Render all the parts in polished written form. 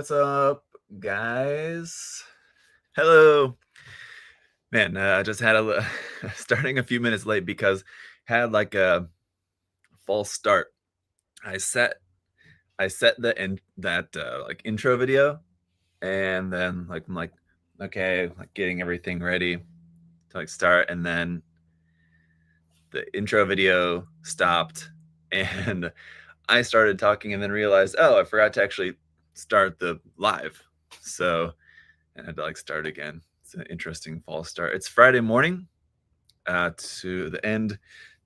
What's up, guys? Hello. Man, I just had starting a few minutes late because had like a false start. I set I set the in that like intro video, and then like I'm like, okay, like getting everything ready to like start, and then the intro video stopped, and I started talking, and then realized, oh, I forgot to actually start the live. So and had to like start again. It's an interesting false start. It's Friday morning, to the end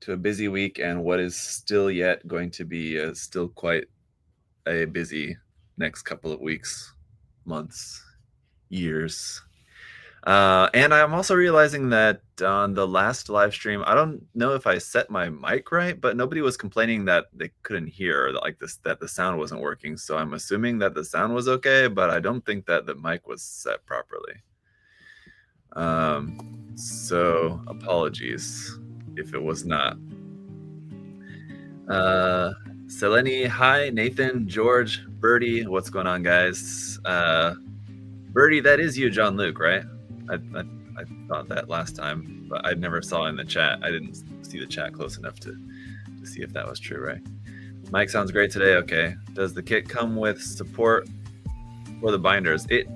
to a busy week, and what is still yet going to be still quite a busy next couple of weeks, months, years. And I'm also realizing that on the last live stream, I don't know if I set my mic right, but nobody was complaining that they couldn't hear, or like this, that the sound wasn't working. So I'm assuming that the sound was okay, but I don't think that the mic was set properly. So apologies if it was not. Seleni, hi, Nathan, George, Birdie, what's going on, guys? Birdie, that is you, John Luke, right? I thought that last time, but I never saw in the chat. I didn't see the chat close enough to see if that was true, right? Mike sounds great today. Okay. Does the kit come with support for the binders? It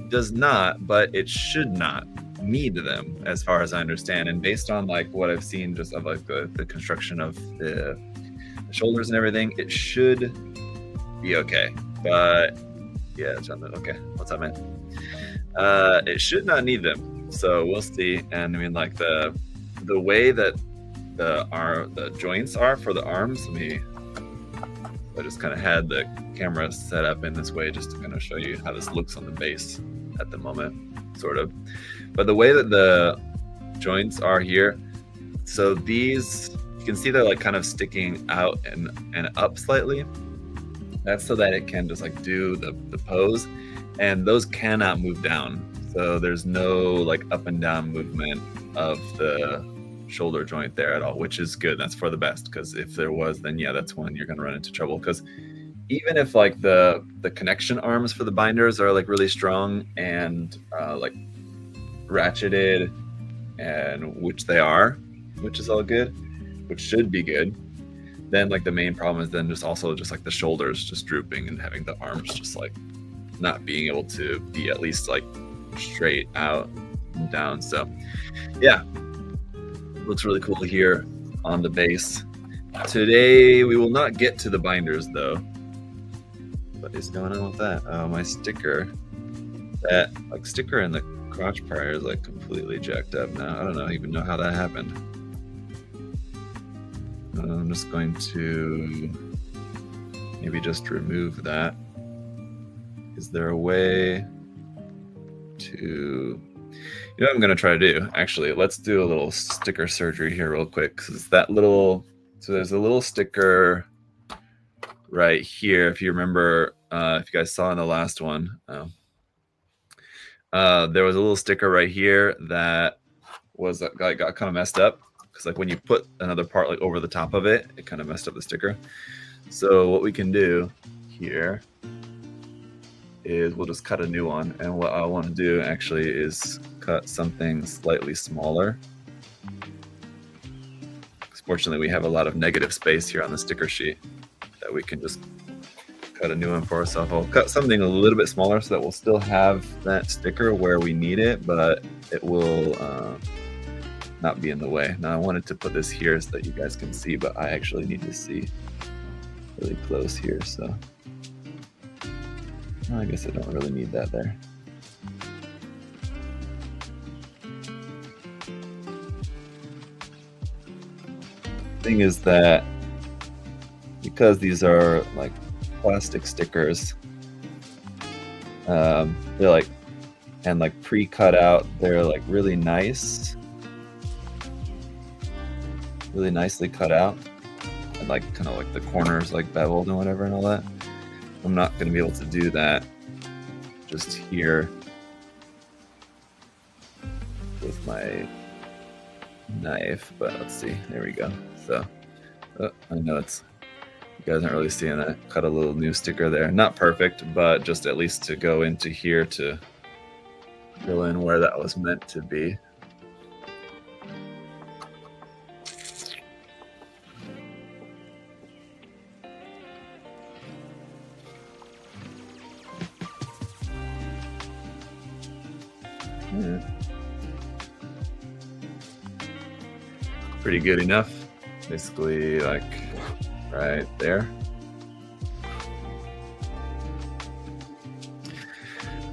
does not, but it should not need them, as far as I understand. And based on like what I've seen just of like the construction of the shoulders and everything, it should be okay. But yeah, John, okay. What's up, man? It should not need them, so we'll see. And I mean, like the way that the joints are for the arms. I just kind of had the camera set up in this way just to kind of show you how this looks on the base at the moment, sort of. But the way that the joints are here, so these, you can see they're like kind of sticking out and up slightly. That's so that it can just like do the pose, and those cannot move down. So there's no like up and down movement of the shoulder joint there at all, which is good. That's for the best, because if there was, then yeah, that's when you're going to run into trouble. Because even if like the connection arms for the binders are like really strong and like ratcheted, and which they are, which is all good, which should be good, then like the main problem is then just also just like the shoulders just drooping and having the arms just like not being able to be at least like straight out and down. So yeah, looks really cool here on the base. Today we will not get to the binders though. What is going on with that? Oh, my sticker, that like sticker in the crotch prior is like completely jacked up now. I don't even know how that happened. I'm just going to maybe just remove that. Is there a way to, you know what I'm going to try to do? Actually, let's do a little sticker surgery here real quick. Because that little, so there's a little sticker right here. If you remember, if you guys saw in the last one, there was a little sticker right here that was got kind of messed up. Because like when you put another part like over the top of it, it kind of messed up the sticker. So what we can do here is we'll just cut a new one. And what I want to do actually is cut something slightly smaller. Fortunately, we have a lot of negative space here on the sticker sheet that we can just cut a new one for ourselves. I'll cut something a little bit smaller so that we'll still have that sticker where we need it, but it will not be in the way. Now I wanted to put this here so that you guys can see, but I actually need to see really close here, so I guess I don't really need that there. Thing is that because these are like plastic stickers, they're like, and like pre-cut out, they're like really nice, really nicely cut out, and like kind of like the corners like beveled and whatever and all that. I'm not going to be able to do that just here with my knife, but let's see. There we go. So I know it's You guys aren't really seeing that. Cut a little new sticker there. Not perfect, but just at least to go into here to fill in where that was meant to be. Pretty good enough. Basically, like right there.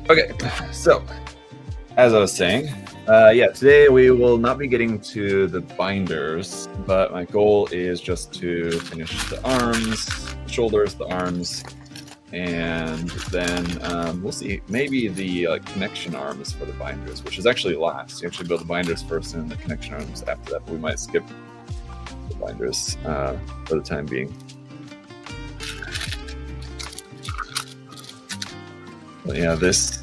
Okay, so as I was saying, yeah, today we will not be getting to the binders, but my goal is just to finish the arms, the shoulders, the arms, and then we'll see, maybe the connection arms for the binders, which is actually last. You actually build the binders first and the connection arms after that, but we might skip the binders for the time being. But yeah, this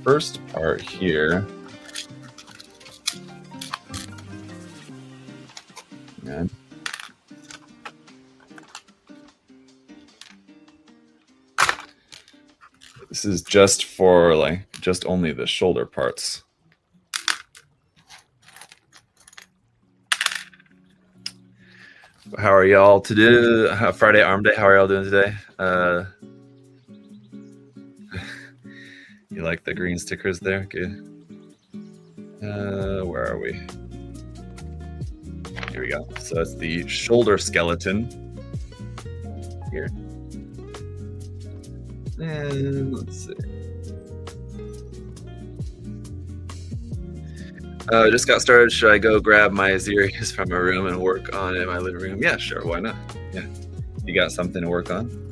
first part here, man. This is just for just only the shoulder parts. How are y'all today? Friday Arm Day. How are y'all doing today? You like the green stickers there? Good. Where are we? Here we go. So it's the shoulder skeleton here. And let's see. Just got started. Should I go grab my Osiris from my room and work on it in my living room? Yeah, sure. Why not? Yeah. You got something to work on?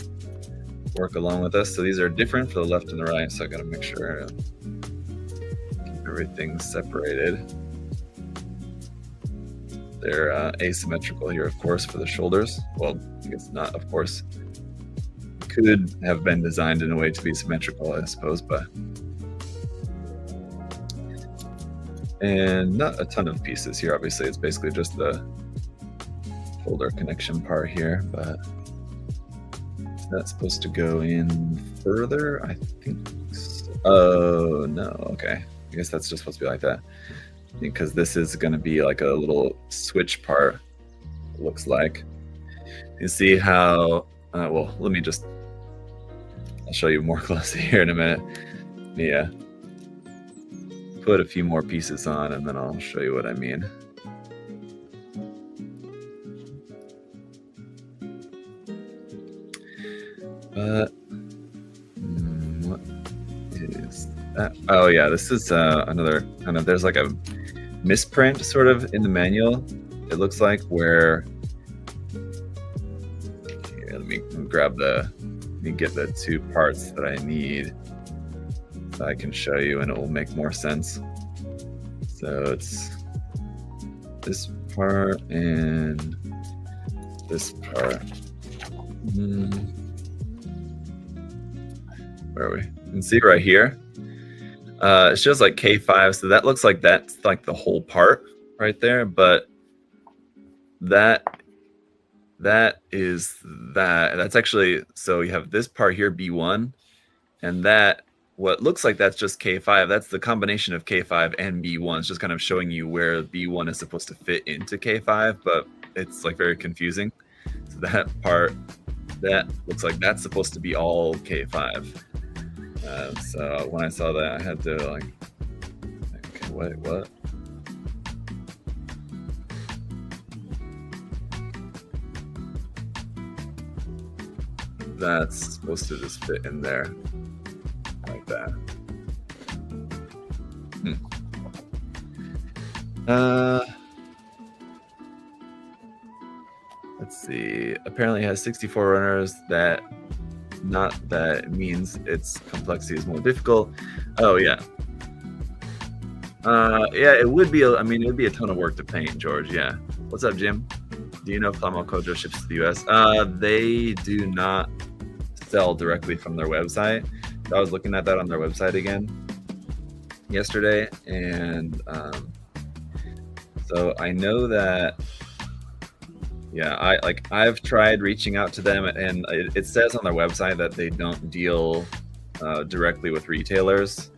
Work along with us. So these are different for the left and the right. So I got to make sure keep everything separated. They're asymmetrical here, of course, for the shoulders. Well, I guess not, of course. Could have been designed in a way to be symmetrical, I suppose, but and not a ton of pieces here. Obviously, it's basically just the shoulder connection part here, but is that supposed to go in further? I think so. Oh no, okay. I guess that's just supposed to be like that, because this is going to be like a little switch part, it looks like. You see how well, let me just, I'll show you more closely here in a minute. Yeah, put a few more pieces on and then I'll show you what I mean. But what is that? Oh yeah, this is another kind of, there's like a misprint sort of in the manual, it looks like, where here, let me grab the, let me get the two parts that I need so I can show you and it will make more sense. So it's this part and this part. Where are we? You can see right here. It shows like K5, so that looks like that's like the whole part right there, but that's actually, so you have this part here, B1, and that, what looks like that's just K5, that's the combination of K5 and B1. It's just kind of showing you where B1 is supposed to fit into K5, but it's like very confusing. So that part, that looks like that's supposed to be all K5. So when I saw that, I had to like, okay, wait, what? That's supposed to just fit in there like that. Let's see. Apparently it has 64 runners. That, not that means its complexity is more difficult. Oh yeah. Yeah, it would be. I mean, it would be a ton of work to paint, George. Yeah. What's up, Jim? Do you know if Plamo Kojo ships to the US? They do not sell directly from their website. I was looking at that on their website again yesterday, and so I know that Yeah, I've tried reaching out to them, and it says on their website that they don't deal directly with retailers,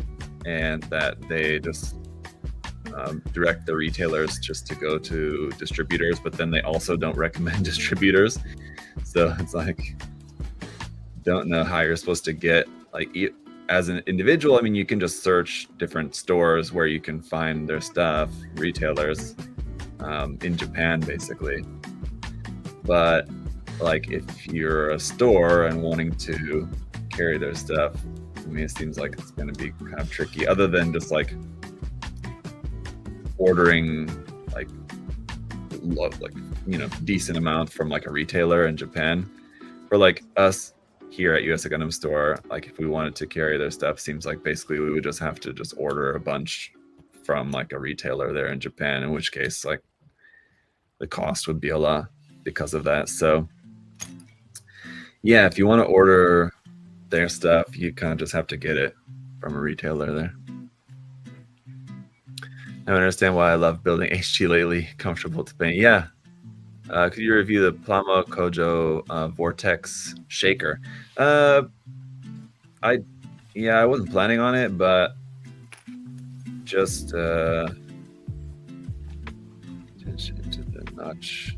and that they just direct the retailers just to go to distributors, but then they also don't recommend distributors. So it's like, don't know how you're supposed to get, like, as an individual. I mean, you can just search different stores where you can find their stuff, retailers in Japan, basically. But like, if you're a store and wanting to carry their stuff, I mean, it seems like it's going to be kind of tricky, other than just like ordering like decent amount from like a retailer in Japan. For like us here at USA Gundam Store, like if we wanted to carry their stuff, seems like basically we would just have to just order a bunch from like a retailer there in Japan, in which case like the cost would be a lot because of that. So yeah, if you want to order their stuff, you kind of just have to get it from a retailer there. I don't understand why I love building HG lately. Comfortable to paint. Yeah. Could you review the Plamo Kojo Vortex Shaker? I wasn't planning on it, but just attention to the notch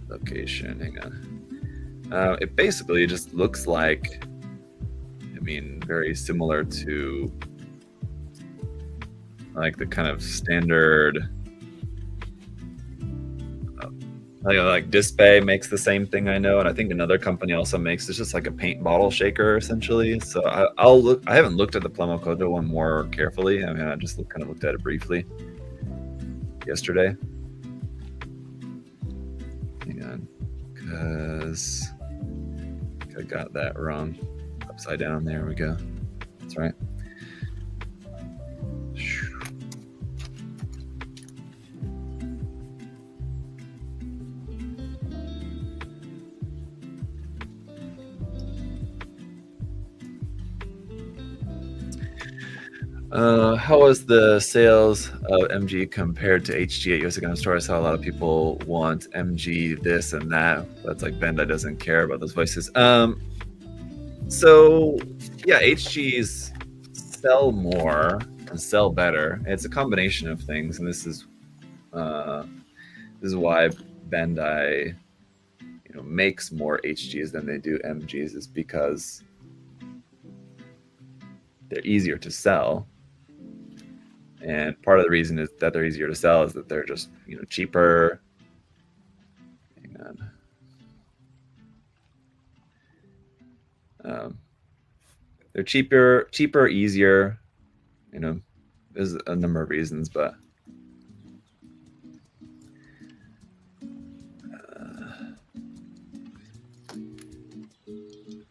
location. Hang on. It basically just looks like, I mean, very similar to like the kind of standard, like Display makes the same thing, I know, and I think another company also makes. It's just like a paint bottle shaker essentially. So I'll look. I haven't looked at the Plamo Kojo one more carefully. I mean, I just kind of looked at it briefly yesterday. Hang on, because I got that wrong. Upside down. There we go. That's right. How was the sales of MG compared to HG at USA Gundam Store? I saw a lot of people want MG this and that, but it's like Bandai doesn't care about those voices. So yeah, HGs sell more and sell better. It's a combination of things, and this is why Bandai, makes more HGs than they do MGs, is because they're easier to sell. And part of the reason is that they're easier to sell is that they're just, cheaper. Hang on. They're cheaper, easier. There's a number of reasons, but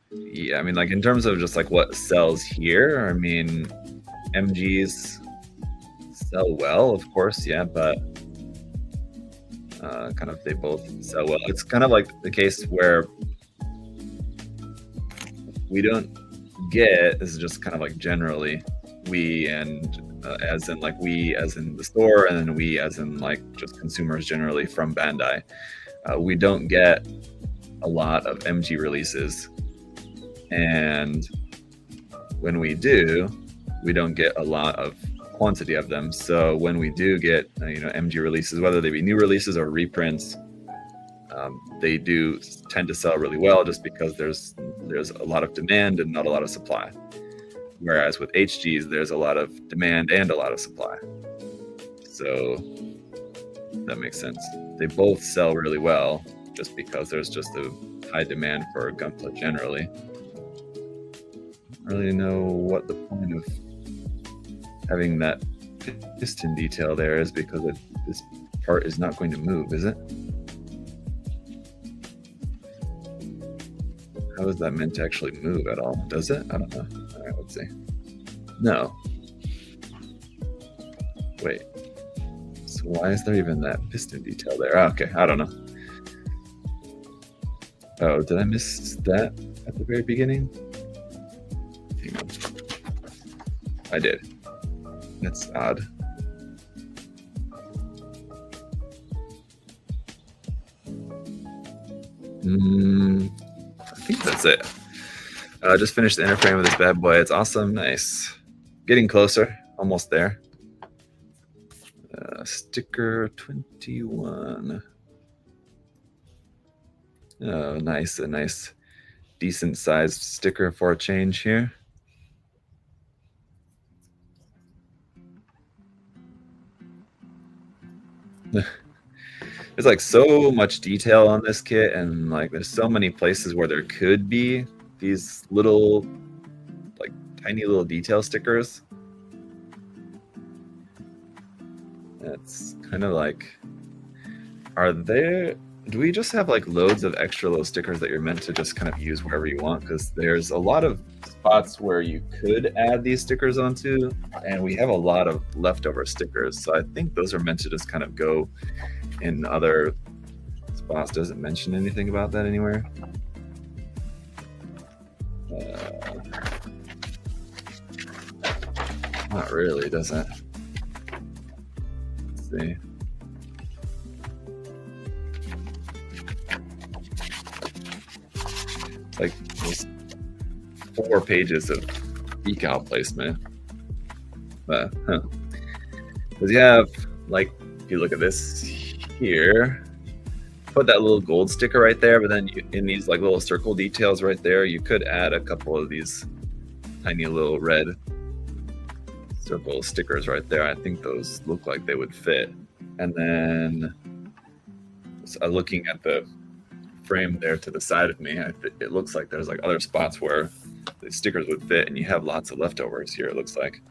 yeah, I mean, like in terms of just like what sells here, I mean, MGs sell well, of course, yeah, but kind of they both sell well. It's kind of like the case where we don't get, this is just kind of like generally, we and as in like we as in the store, and then we as in like just consumers generally from Bandai, we don't get a lot of MG releases, and when we do, we don't get a lot of quantity of them. So when we do get MG releases, whether they be new releases or reprints, they do tend to sell really well, just because there's a lot of demand and not a lot of supply. Whereas with HGs, there's a lot of demand and a lot of supply. So that makes sense. They both sell really well, just because there's just a high demand for Gunpla generally. I don't really know what the point of having that piston detail there is, because this part is not going to move, is it? How is that meant to actually move at all? Does it? I don't know. All right, let's see. No. Wait. So why is there even that piston detail there? Oh, okay, I don't know. Oh, did I miss that at the very beginning? Hang on. I did. That's odd. I think that's it. Just finished the inner frame of this bad boy. It's awesome. Nice. Getting closer. Almost there. Sticker 21. Oh, nice. A nice, decent sized sticker for a change here. There's like so much detail on this kit, and like there's so many places where there could be these little, like tiny little detail stickers. It's kind of like, do we just have like loads of extra little stickers that you're meant to just kind of use wherever you want? Because there's a lot of spots where you could add these stickers onto, and we have a lot of leftover stickers. So I think those are meant to just kind of go in other spots. Doesn't mention anything about that anywhere. Not really, does it? Let's see. Like 4 pages of decal placement. But because you have, like, if you look at this here, put that little gold sticker right there, but then in these like little circle details right there, you could add a couple of these tiny little red circle stickers right there. I think those look like they would fit. And then looking at the frame there to the side of me, it looks like there's like other spots where the stickers would fit, and you have lots of leftovers here, it looks like.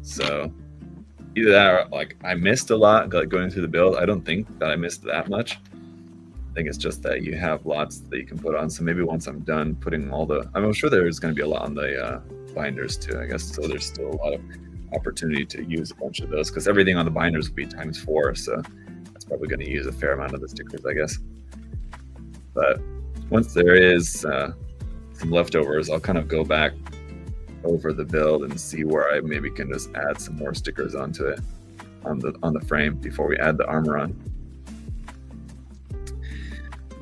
So either that or like I missed a lot going through the build. I don't think that I missed that much. I think it's just that you have lots that you can put on. So maybe once I'm done putting I'm sure there's going to be a lot on the binders too, I guess. So there's still a lot of opportunity to use a bunch of those, because everything on the binders will be ×4. So that's probably going to use a fair amount of the stickers, I guess. But once there is some leftovers, I'll kind of go back over the build and see where I maybe can just add some more stickers onto it on the frame before we add the armor on.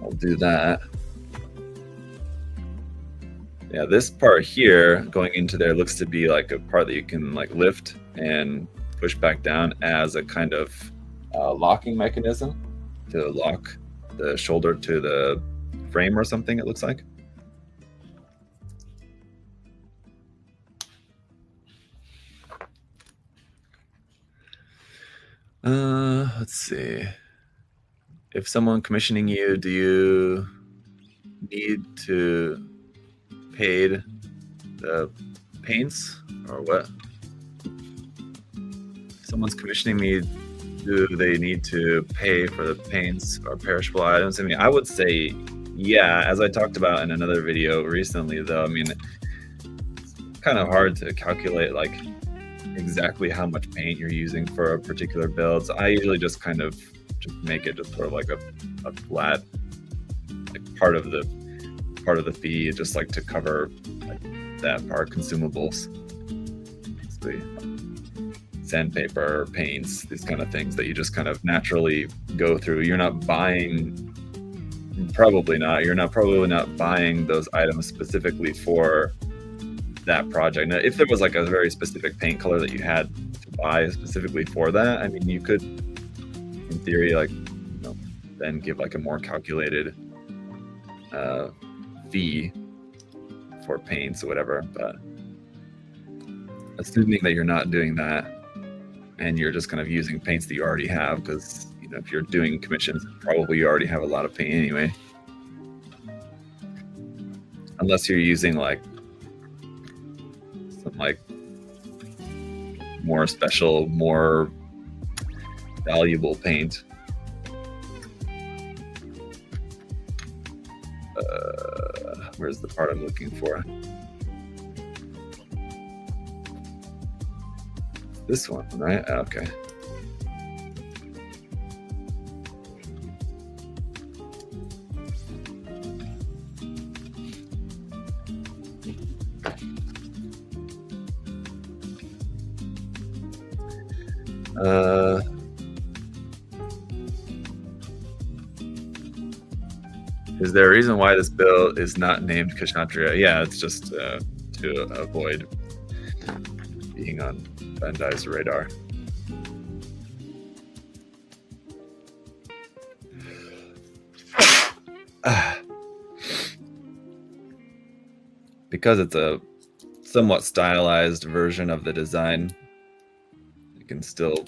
I'll do that. Yeah, this part here going into there looks to be like a part that you can like lift and push back down as a kind of locking mechanism to lock the shoulder to the frame or something, it looks like. Let's see. If someone commissioning you, do you need to pay the paints or what? If someone's commissioning me, do they need to pay for the paints or perishable items? I mean, I would say, yeah, as I talked about in another video recently, though. I mean, it's kind of hard to calculate like exactly how much paint you're using for a particular build. So I usually just kind of just make it just sort of like a flat, like part of the fee, just like to cover like that part, consumables, basically sandpaper, paints, these kind of things that you just kind of naturally go through. You're not buying, probably not buying those items specifically for that project. Now, if there was like a very specific paint color that you had to buy specifically for that, I mean, you could, in theory, like, you know, then give like a more calculated fee for paints or whatever. But assuming that you're not doing that and you're just kind of using paints that you already have, because, you know, if you're doing commissions, probably you already have a lot of paint anyway, unless you're using like some like more special, more valuable paint. Where's the part I'm looking for? This one, right? Okay. Is there a reason why this build is not named Kshatriya? Yeah, it's just to avoid being on Bandai's radar. Because it's a somewhat stylized version of the design, you can still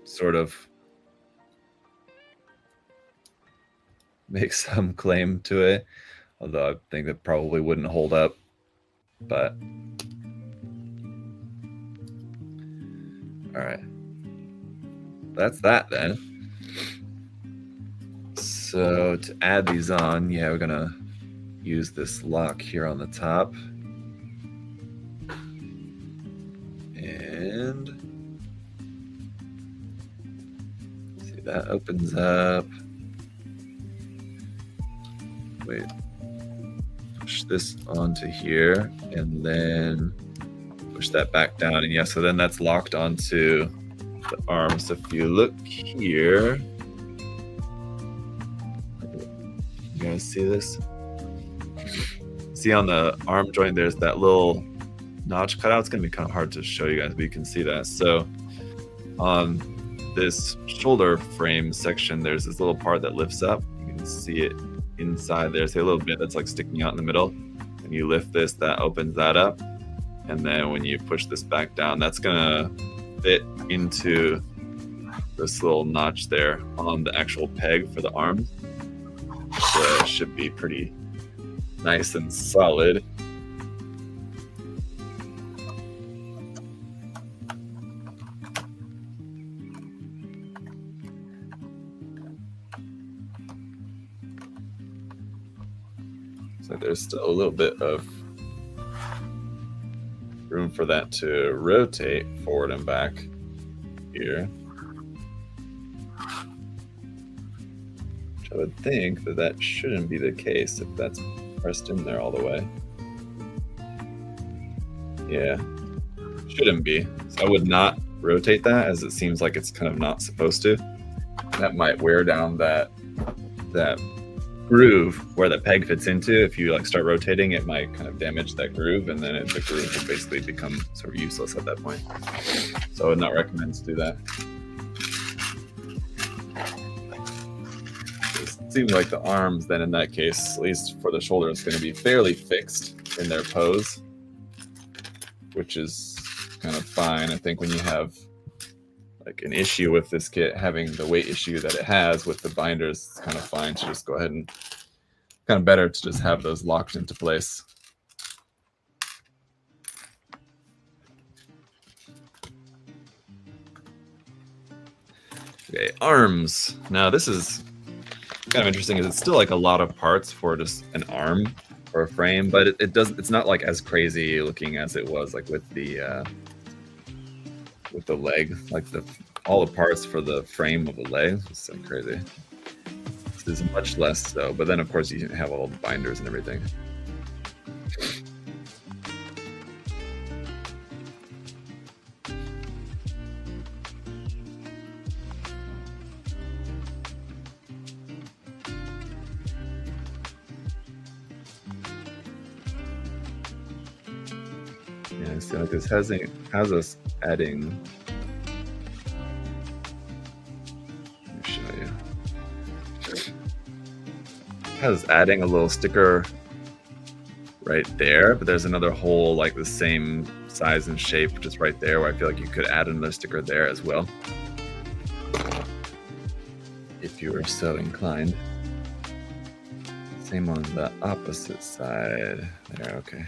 sort of make some claim to it, although I think that probably wouldn't hold up. But all right, that's that then. So to add these on, yeah, we're gonna use this lock here on the top. And see, that opens up. Wait, push this onto here and then push that back down. And yeah, so then that's locked onto the arm. So if you look here, you guys see this? See on the arm joint, there's that little notch cut out. It's gonna be kind of hard to show you guys, but you can see that. So on this shoulder frame section, there's this little part that lifts up. You can see it inside there. See a little bit that's like sticking out in the middle. And you lift this, that opens that up. And then when you push this back down, that's gonna fit into this little notch there on the actual peg for the arms. So it should be pretty nice and solid. So there's still a little bit of room for that to rotate forward and back here. Which I would think that that shouldn't be the case if that's pressed in there all the way. Yeah, shouldn't be. So I would not rotate that, as it seems like it's kind of not supposed to. That might wear down that groove where the peg fits into. If you like start rotating, it might kind of damage that groove, and then the groove will basically become sort of useless at that point. So I would not recommend to do that. It seems like the arms then in that case, at least for the shoulder, is going to be fairly fixed in their pose, which is kind of fine. I think when you have like an issue with this kit having the weight issue that it has with the binders, it's kind of fine to just go ahead and kind of better to just have those locked into place. Okay, arms. Now this is kind of interesting, is it's still like a lot of parts for just an arm or a frame, but it's not like as crazy looking as it was like with the leg, like all the parts for the frame of the leg. It's so crazy. This is much less so, but then of course you have all the binders and everything. Yeah, so this has us adding. Has adding a little sticker right there, but there's another hole like the same size and shape just right there where I feel like you could add another sticker there as well if you were so inclined. Same on the opposite side there. Okay.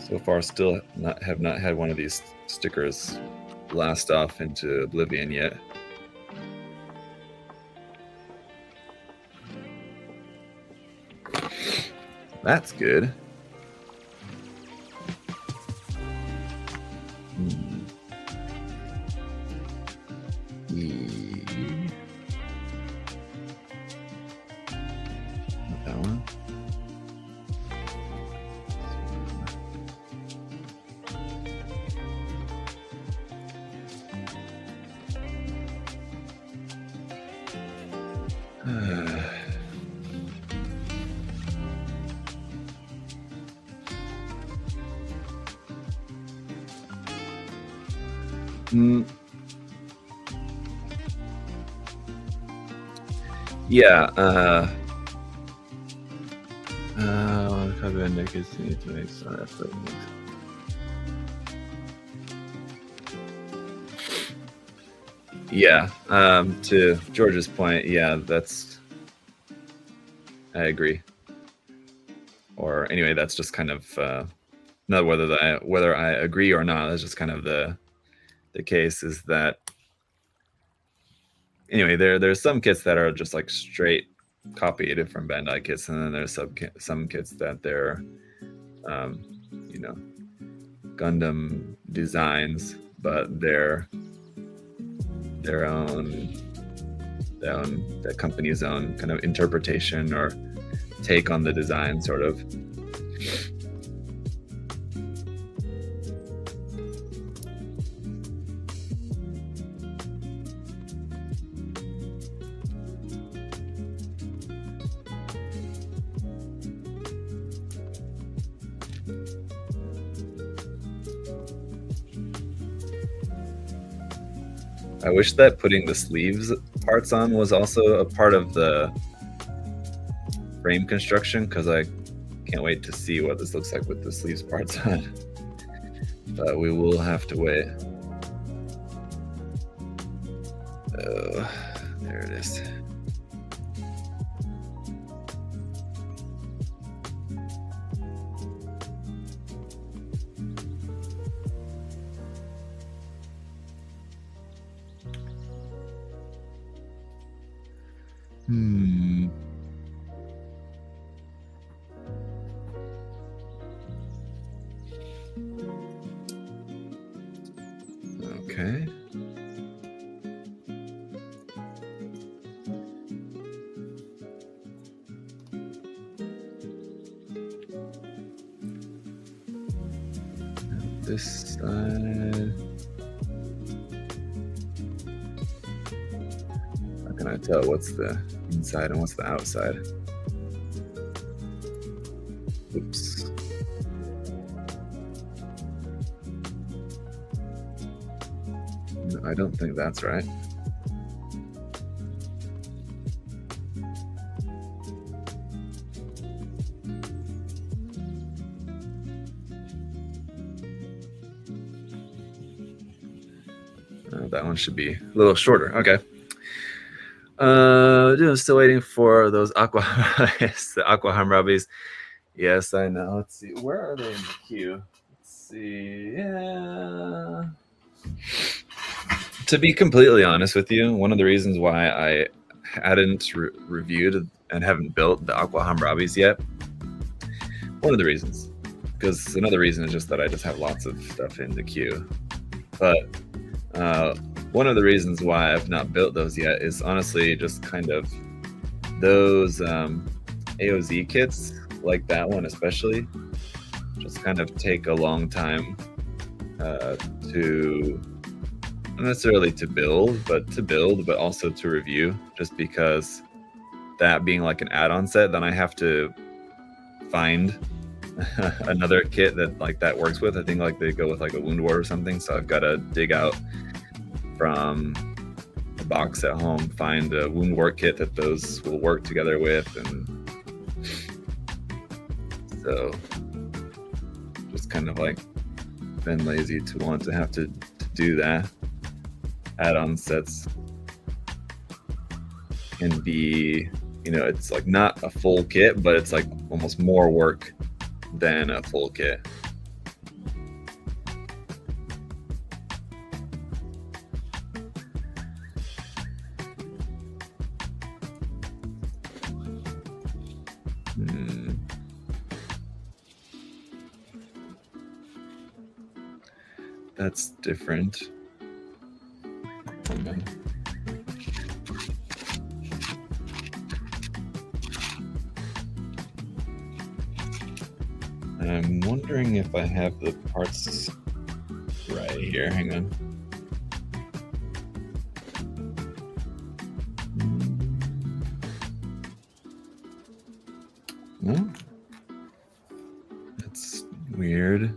So far, still have not had one of these stickers blast off into oblivion yet. That's good. Not that one. Yeah. Copy need to make some effort. Yeah. To George's point, yeah, I agree. Or anyway, that's just kind of not whether I agree or not. That's just kind of the case is that anyway, there's some kits that are just like straight copied from Bandai kits, and then there's some kits that they're Gundam designs, but they're their own the company's own kind of interpretation or take on the design, sort of. I wish that putting the sleeves parts on was also a part of the frame construction, because I can't wait to see what this looks like with the sleeves parts on. But we will have to wait. Oh, there it is. Okay. This side. How can I tell what's the inside and what's the outside? Oops. No, I don't think that's right. That one should be a little shorter. Okay. Still waiting for those the Aqua Hammurabis. Yes, I know. Let's see. Where are they in the queue? Let's see. Yeah. To be completely honest with you, one of the reasons why I hadn't reviewed and haven't built the Aqua Hammurabis yet, one of the reasons, because another reason is just that I just have lots of stuff in the queue. But one of the reasons why I've not built those yet is honestly just kind of those AOZ kits, like that one especially, just kind of take a long time to, not necessarily to build, but also to review, just because that being like an add-on set, then I have to find another kit that works with. I think like they go with like a Wound Ward or something, so I've got to dig out from the box at home, find a Wound Ward kit that those will work together with, and so just kind of like been lazy to want to have to do that. Add-on sets can be, it's like not a full kit, but it's like almost more work than a full kit. That's different. I'm wondering if I have the parts right here. Hang on. No? That's weird.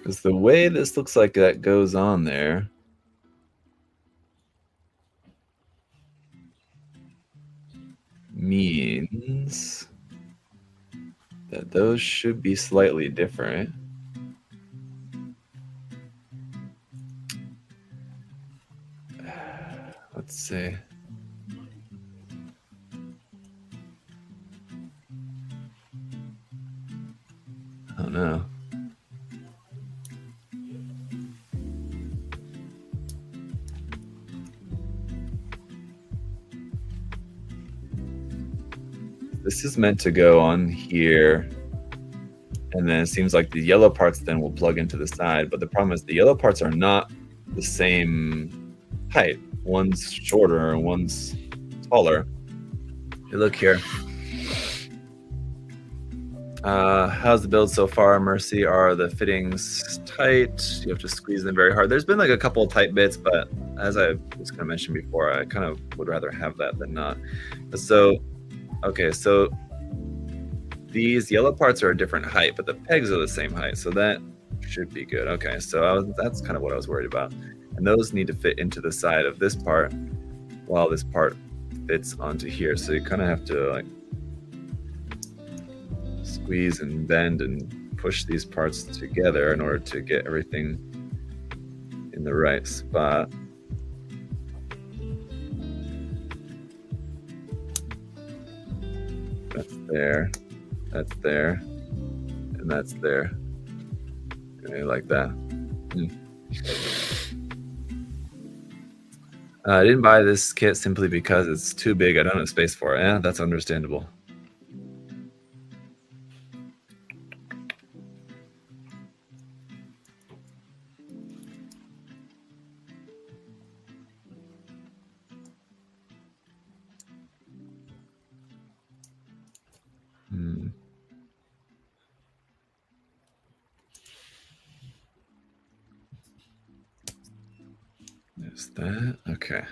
Because the way this looks like that goes on there means that those should be slightly different. Let's see. I don't know. This is meant to go on here, and then it seems like the yellow parts then will plug into the side, but the problem is the yellow parts are not the same height. One's shorter and one's taller. Hey, look here. How's the build so far, Mercy? Are the fittings tight? You have to squeeze them very hard. There's been like a couple of tight bits, but as I was going to mention before, I kind of would rather have that than not. So, okay, so these yellow parts are a different height, but the pegs are the same height, so that should be good. Okay, so that's kind of what I was worried about. And those need to fit into the side of this part while this part fits onto here. So you kind of have to like squeeze and bend and push these parts together in order to get everything in the right spot. That's there, that's there, and that's there. Okay, like that. I didn't buy this kit simply because it's too big. I don't have space for it. Yeah, that's understandable. There's that. Okay.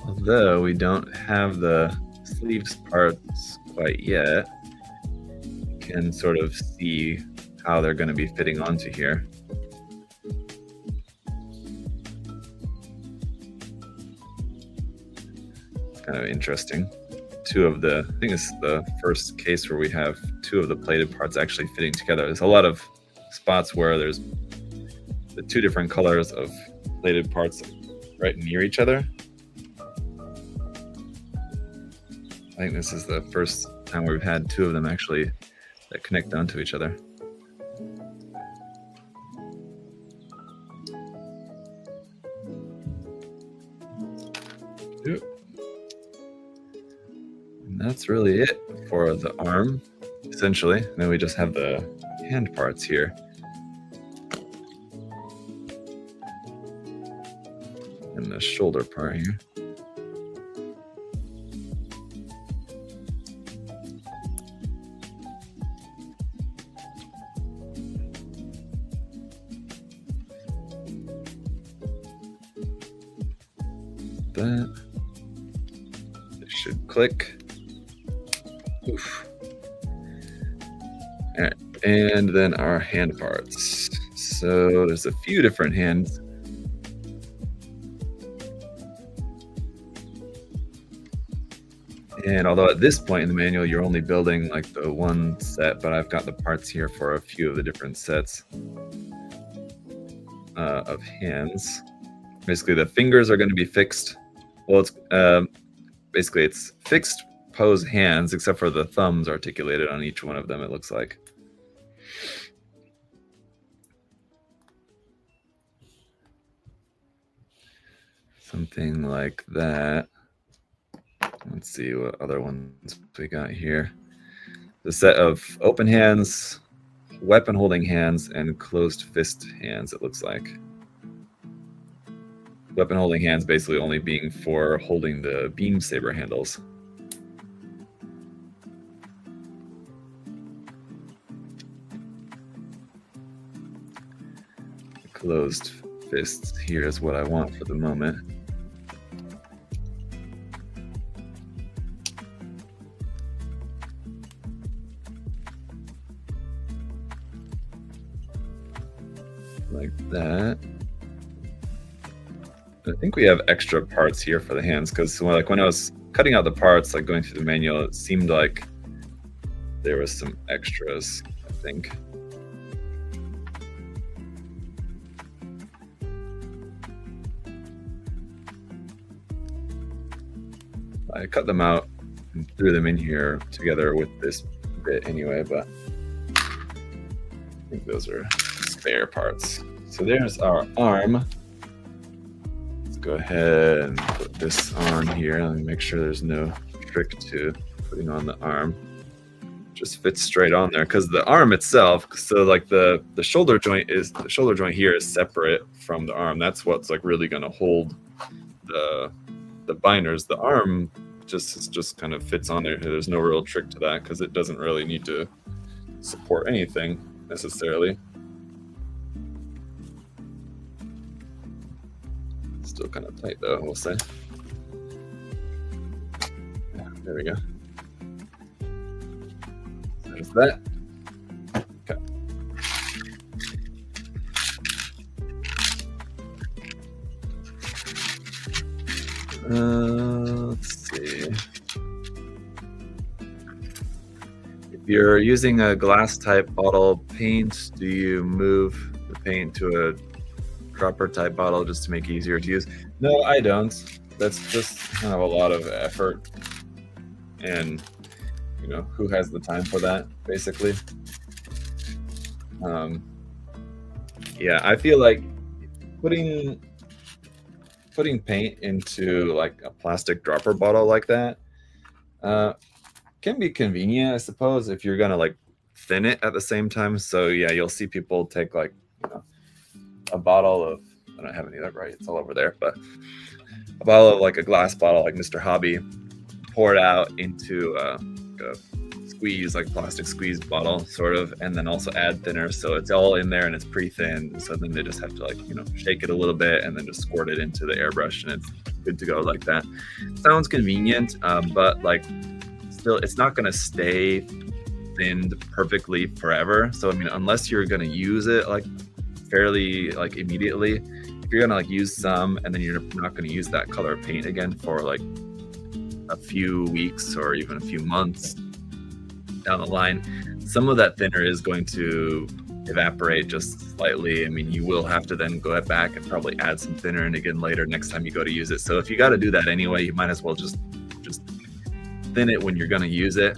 Although we don't have the sleeves parts quite yet, you can sort of see how they're going to be fitting onto here. It's kind of interesting. I think it's the first case where we have two of the plated parts actually fitting together. There's a lot of spots where there's the two different colors of plated parts right near each other. I think this is the first time we've had two of them actually that connect onto each other. Yep. And that's really it for the arm, essentially. And then we just have the hand parts here. And the shoulder part here. That. It should click. Oof. All right. And then our hand parts. So there's a few different hands. And although at this point in the manual, you're only building like the one set, but I've got the parts here for a few of the different sets of hands. Basically, the fingers are going to be fixed. Well, it's basically it's fixed pose hands, except for the thumbs articulated on each one of them, it looks like. Something like that. Let's see what other ones we got here. The set of open hands, weapon holding hands, and closed fist hands, it looks like. Weapon holding hands basically only being for holding the beam saber handles. The closed fists here is what I want for the moment. like that. I think we have extra parts here for the hands, because like when I was cutting out the parts, like going through the manual, it seemed like there was some extras, I think. I cut them out and threw them in here together with this bit anyway, but I think those are spare parts. So there's our arm. Let's go ahead and put this on here and make sure there's no trick to putting on the arm. Just fits straight on there, because the arm itself, so like the shoulder joint here is separate from the arm. That's what's like really going to hold the binders. The arm just kind of fits on there. There's no real trick to that, because it doesn't really need to support anything necessarily. Still kind of tight though, we'll say. Yeah, there we go. There's that. Okay. Let's see. If you're using a glass type bottle paint, do you move the paint to a dropper type bottle just to make it easier to use? No, I don't. That's just kind of a lot of effort, and you know, who has the time for that, basically? Yeah, I feel like putting paint into like a plastic dropper bottle like that can be convenient, I suppose, if you're gonna like thin it at the same time. So yeah, you'll see people take like, you know, a bottle of, I don't have any of that, right? It's all over there, but a bottle of like a glass bottle, like Mr. Hobby, pour it out into a squeeze, like plastic squeeze bottle sort of, and then also add thinner, so it's all in there and it's pre-thin. So then they just have to, like, you know, shake it a little bit and then just squirt it into the airbrush and it's good to go like that. Sounds convenient, but like still it's not going to stay thinned perfectly forever. So I mean, unless you're going to use it like fairly like immediately, if you're going to like use some and then you're not going to use that color of paint again for like a few weeks or even a few months down the line, some of that thinner is going to evaporate just slightly. I mean, you will have to then go back and probably add some thinner in again later next time you go to use it. So if you got to do that anyway, you might as well just thin it when you're going to use it,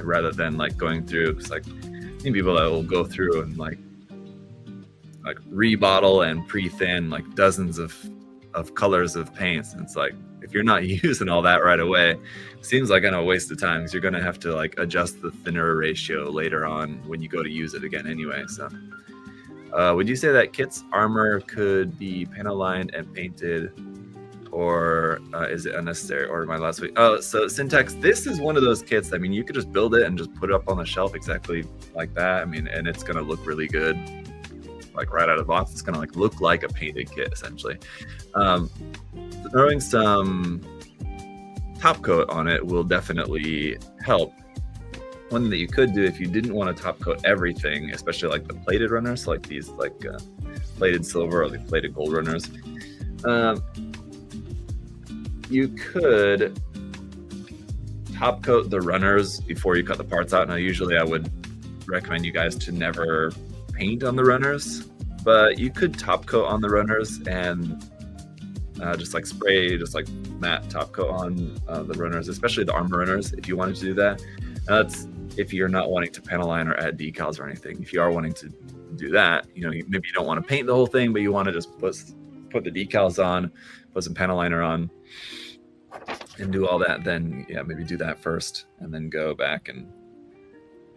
rather than like going through, because like I think people that will go through and like rebottle and pre-thin like dozens of colors of paints, and it's like, if you're not using all that right away, it seems like a waste of time, because you're going to have to like adjust the thinner ratio later on when you go to use it again anyway. So would you say that Kit's armor could be panel lined and painted, or is it unnecessary? Or my last week? Oh, so Syntax, this is one of those kits. I mean, you could just build it and just put it up on the shelf exactly like that. I mean, and it's going to look really good, like right out of the box. It's going to like look like a painted kit essentially. Throwing some top coat on it will definitely help. One thing that you could do if you didn't want to top coat everything, especially like the plated runners, like these like plated silver or the plated gold runners, you could top coat the runners before you cut the parts out. Now usually I would recommend you guys to never paint on the runners, but you could top coat on the runners and just like spray, just like matte top coat on the runners, especially the armor runners, if you wanted to do that. That's if you're not wanting to panel line or add decals or anything. If you are wanting to do that, you know, maybe you don't want to paint the whole thing, but you want to just put the decals on, put some panel liner on, and do all that, then yeah, maybe do that first and then go back and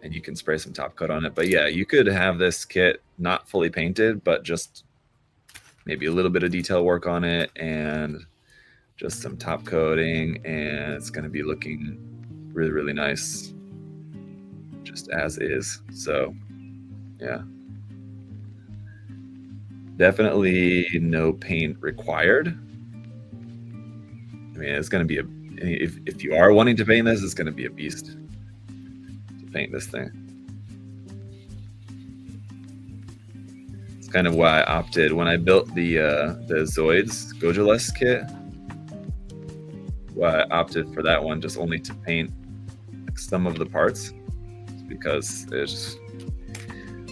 you can spray some top coat on it. But yeah, you could have this kit not fully painted, but just maybe a little bit of detail work on it and just some top coating, and it's going to be looking really, really nice just as is. So yeah, definitely no paint required. I mean, it's going to be if you are wanting to paint this, it's going to be a beast to paint this thing. kind of why I opted when I built the Zoids Gojoles kit. Why I opted for that one, just only to paint like some of the parts, because it's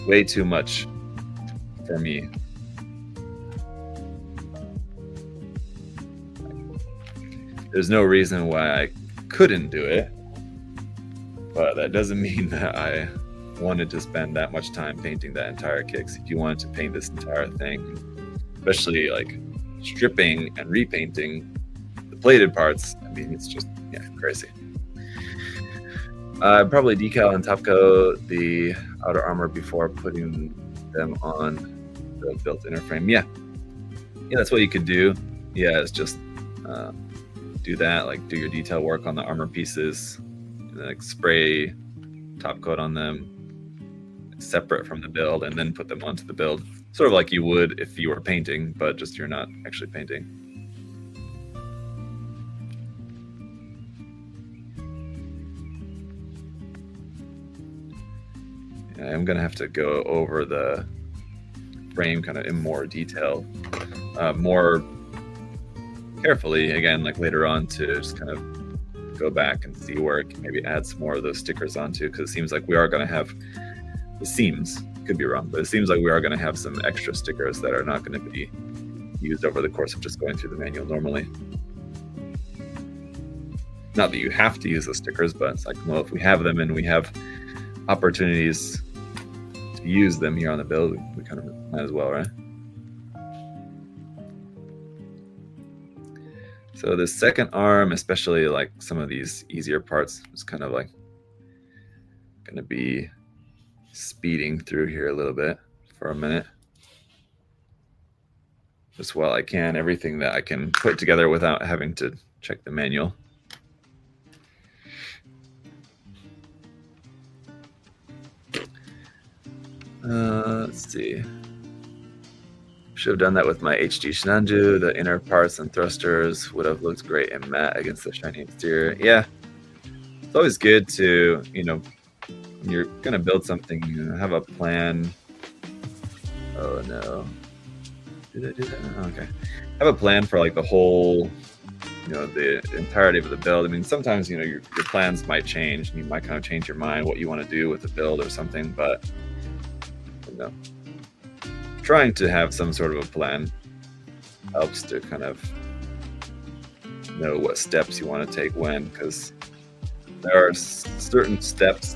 way too much for me. There's no reason why I couldn't do it, but that doesn't mean that I wanted to spend that much time painting that entire kit. If you wanted to paint this entire thing, especially like stripping and repainting the plated parts, I mean, it's just, yeah, crazy. Probably decal and top coat the outer armor before putting them on the built inner frame. Yeah, that's what you could do. Yeah, it's just do that, like do your detail work on the armor pieces, and then like spray top coat on them separate from the build, and then put them onto the build, sort of like you would if you were painting, but just you're not actually painting. Yeah, I'm gonna have to go over the frame kind of in more detail, more carefully again, like later on, to just kind of go back and see where it can maybe add some more of those stickers onto, because it seems like we are going to have, it seems, could be wrong, but it seems like we are going to have some extra stickers that are not going to be used over the course of just going through the manual normally. Not that you have to use the stickers, but it's like, well, if we have them and we have opportunities to use them here on the build, we kind of might as well, right? So the second arm, especially like some of these easier parts, is kind of like going to be speeding through here a little bit for a minute, just while I can, everything that I can put together without having to check the manual. Let's see. Should have done that with my HD Shinanju. The inner parts and thrusters would have looked great in matte against the shiny exterior. Yeah, it's always good to, you know, when you're gonna build something, you know, have a plan. Oh no, did I do that? Okay, have a plan for like the whole, you know, the entirety of the build. I mean, sometimes, you know, your plans might change, and you might kind of change your mind what you want to do with the build or something, but you know, trying to have some sort of a plan helps to kind of know what steps you want to take when, because there are certain steps.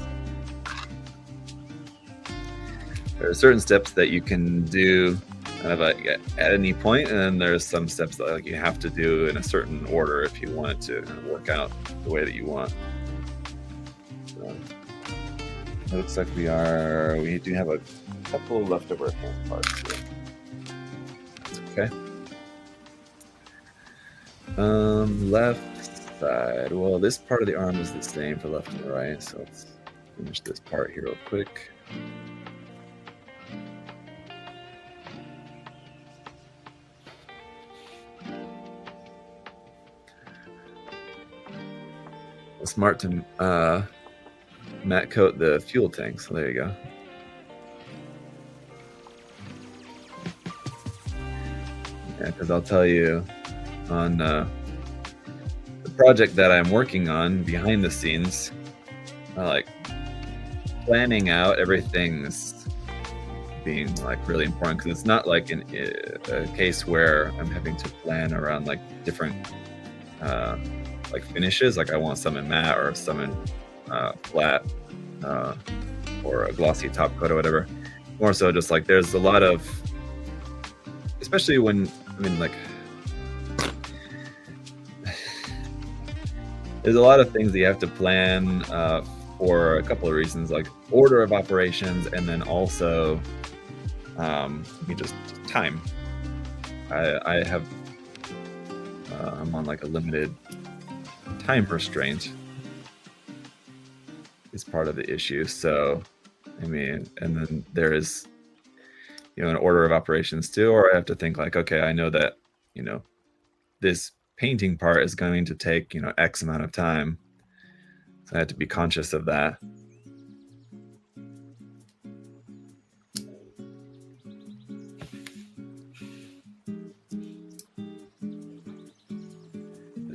There are certain steps that you can do kind of like at any point, and then there's some steps that like you have to do in a certain order if you want it to kind of work out the way that you want. So it looks like we do have a couple leftover parts here. Okay. Left side. Well, this part of the arm is the same for left and right, so let's finish this part here real quick. Smart to matte coat the fuel tank, so there you go. Yeah, because I'll tell you, on the project that I'm working on behind the scenes, like planning out everything's being like really important, because it's not like a case where I'm having to plan around like different like finishes, like I want some in matte or some in flat or a glossy top coat or whatever. More so just like there's a lot of, especially when, I mean, like there's a lot of things that you have to plan for a couple of reasons, like order of operations, and then also just time. I have I'm on like a limited time restraint is part of the issue. So I mean, and then there is, you know, an order of operations too, or I have to think like, okay, I know that, you know, this painting part is going to take, you know, X amount of time, so I have to be conscious of that.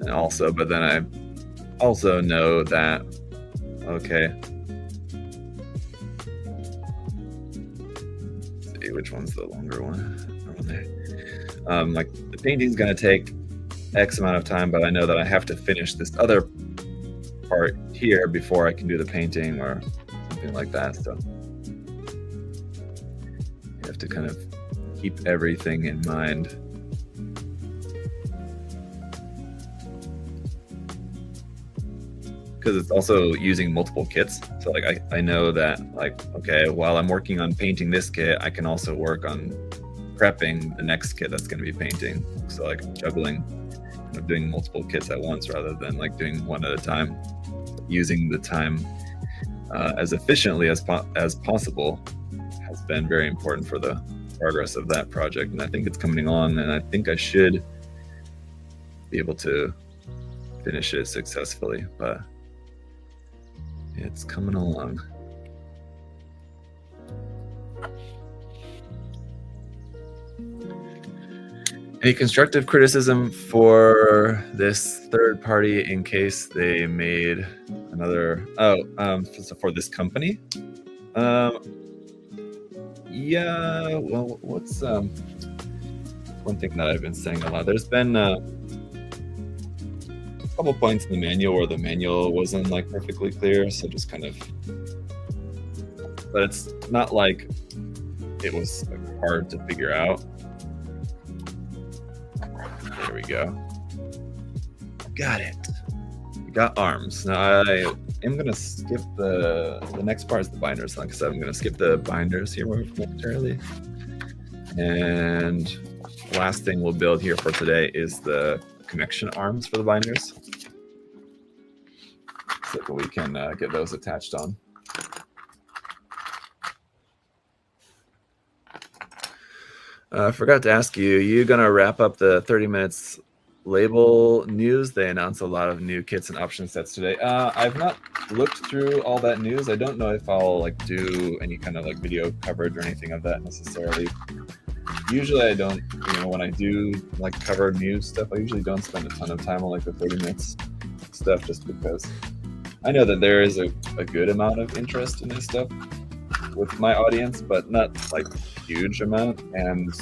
And also, but then I also know that, okay, let's see which one's the longer one. Like the painting's gonna take X amount of time, but I know that I have to finish this other part here before I can do the painting or something like that. So you have to kind of keep everything in mind. Because it's also using multiple kits. So like I know that, like, okay, while I'm working on painting this kit, I can also work on prepping the next kit that's going to be painting. So like juggling, doing multiple kits at once rather than like doing one at a time. Using the time as efficiently as possible has been very important for the progress of that project, and I think it's coming along, and I think I should be able to finish it successfully, but it's coming along. Any constructive criticism for this third party in case they made another? For this company? Yeah. Well, what's one thing that I've been saying a lot? There's been a couple points in the manual where the manual wasn't like perfectly clear, so just kind of. But it's not like it was like hard to figure out. There we go. Got it. We got arms. Now I am gonna skip the next part is the binders. Like I said, I'm gonna skip the binders here momentarily. And the last thing we'll build here for today is the connection arms for the binders, so that we can get those attached on. I forgot to ask you, you gonna wrap up the 30 minutes label news? They announced a lot of new kits and option sets today. I've not looked through all that news. I don't know if I'll like do any kind of like video coverage or anything of that necessarily. Usually I don't, when I do like cover news stuff, I usually don't spend a ton of time on like the 30 minutes stuff, just because I know that there is a good amount of interest in this stuff with my audience, but not like huge amount. And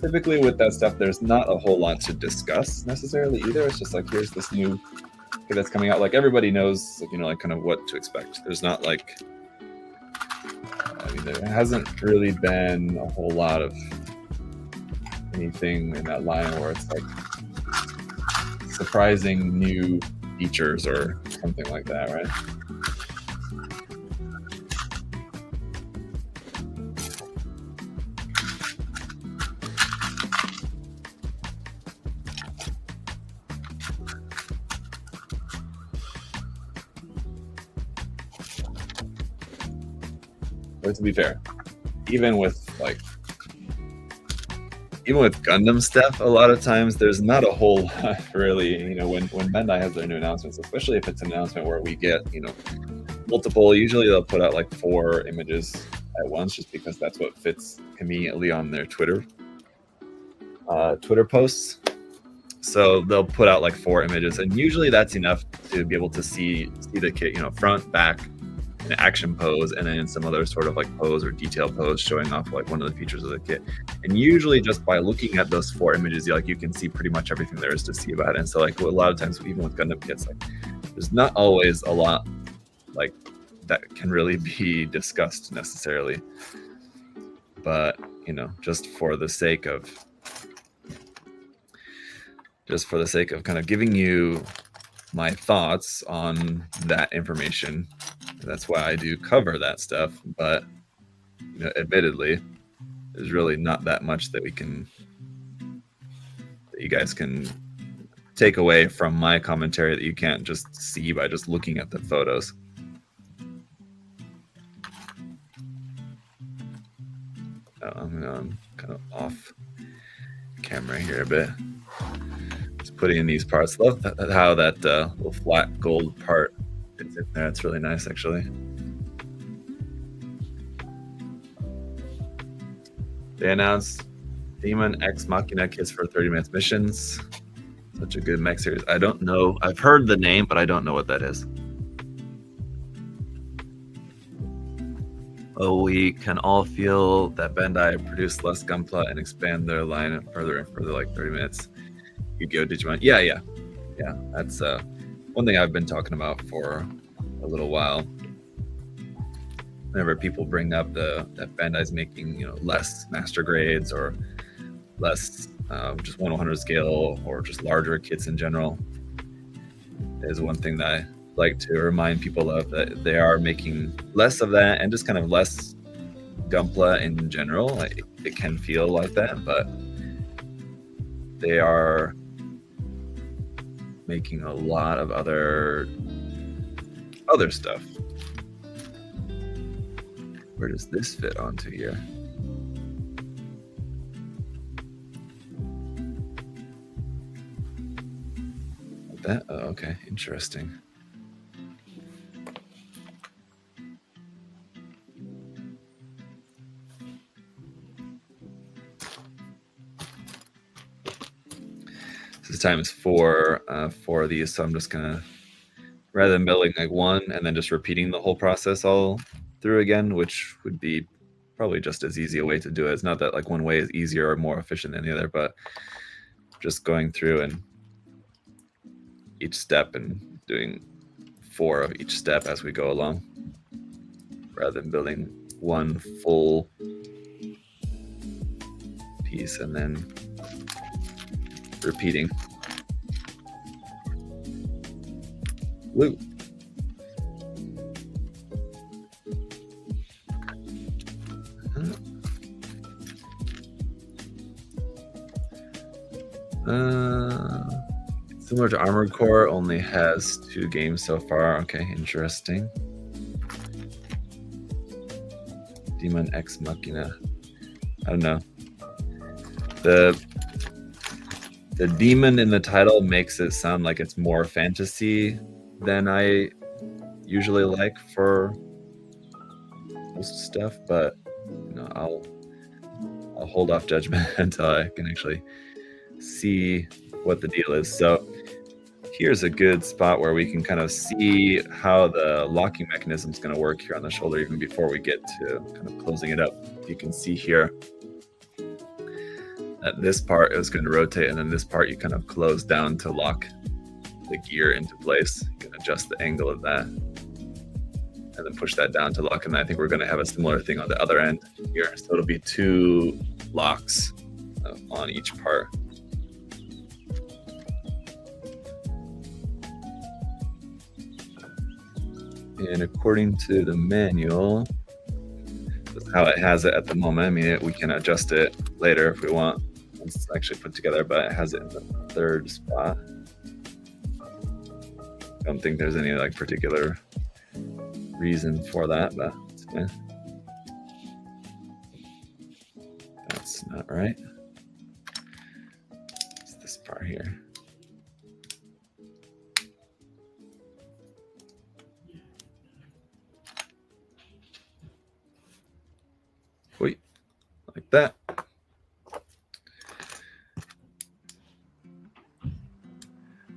typically with that stuff, there's not a whole lot to discuss necessarily either. It's just like, here's this new kit that's coming out. Like everybody knows, like kind of what to expect. There's not like, there hasn't really been a whole lot of anything in that line where it's like surprising new features or something like that, right? But to be fair, even with Gundam stuff, a lot of times there's not a whole lot really, when Bandai has their new announcements, especially if it's an announcement where we get, multiple, usually they'll put out like 4 images at once, just because that's what fits conveniently on their Twitter posts. So they'll put out like 4 images, and usually that's enough to be able to see the kit, front, back, an action pose, and then some other sort of like pose or detail pose showing off like one of the features of the kit. And usually just by looking at those 4 images, you can see pretty much everything there is to see about it. And so like a lot of times, even with Gundam kits, like there's not always a lot like that can really be discussed necessarily. But just for the sake of kind of giving you my thoughts on that information, that's why I do cover that stuff. But admittedly, there's really not that much that you guys can take away from my commentary that you can't just see by just looking at the photos. I'm kind of off camera here a bit. Just putting in these parts. Love how that little flat gold part is in there. It's really nice, actually. They announced Demon X Machina kits for 30 minutes missions. Such a good mech series. I don't know. I've heard the name, but I don't know what that is. Oh, we can all feel that Bandai produced less Gunpla and expand their line further and further, like 30 minutes. Yu-Gi-Oh! Digimon. Yeah. That's one thing I've been talking about for a little while. Whenever people bring up that Bandai's making, less master grades or less just 1/100 scale or just larger kits in general, is one thing that I like to remind people of, that they are making less of that and just kind of less Gunpla in general. Like, it can feel like that, but they are making a lot of other stuff. Where does this fit onto here? Like that? Oh, okay, interesting. This is times 4 of these, so I'm just gonna, rather than building like one and then just repeating the whole process all through again, which would be probably just as easy a way to do it. It's not that like one way is easier or more efficient than the other, but just going through and each step and doing 4 of each step as we go along, rather than building one full piece and then repeating. Woo. Similar to Armored Core, only has 2 games so far. Okay, interesting. Demon Ex Machina. I don't know. The demon in the title makes it sound like it's more fantasy than I usually like for most stuff, but I'll hold off judgment until I can actually see what the deal is. So here's a good spot where we can kind of see how the locking mechanism is going to work here on the shoulder, even before we get to kind of closing it up. You can see here that this part is going to rotate, and then this part you kind of close down to lock the gear into place. You can adjust the angle of that and then push that down to lock. And I think we're going to have a similar thing on the other end here. So it'll be 2 locks on each part. And according to the manual, that's how it has it at the moment. I mean, we can adjust it later if we want, once it's actually put together, but it has it in the 3rd spot. I don't think there's any like particular reason for that, but it's fine. That's not right. It's this part here. Wait, like that.